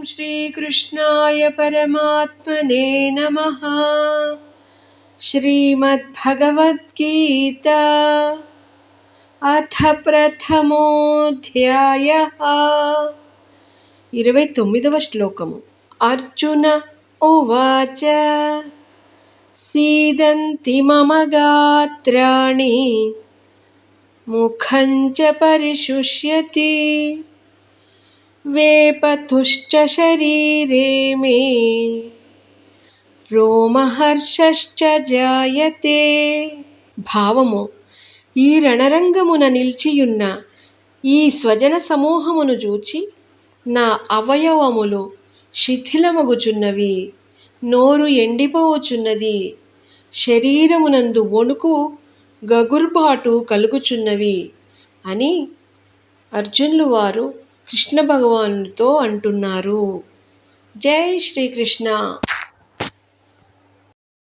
श्रीकृष्णाय परमात्मने नमः। श्रीमद्भगवद्गीता अथ प्रथमोऽध्यायः 29వ శ్లోకము। अर्जुन उवाच सीदन्ति मम गात्राणि मुखं च परिशुष्यति वेपतुश्च शरीरे मे रोमहर्षश्च जायते। భావము, ఈ రణరంగమున నిలిచియున్న ఈ స్వజన సమూహమును చూచి నా అవయవములు శిథిలమగుచున్నవి, నోరు ఎండిపోవచున్నది, శరీరమునందు వణుకు గగుర్బాటు కలుగుచున్నవి అని అర్జునులు వారు కృష్ణ భగవానుడితో అంటున్నారు. జై శ్రీకృష్ణ.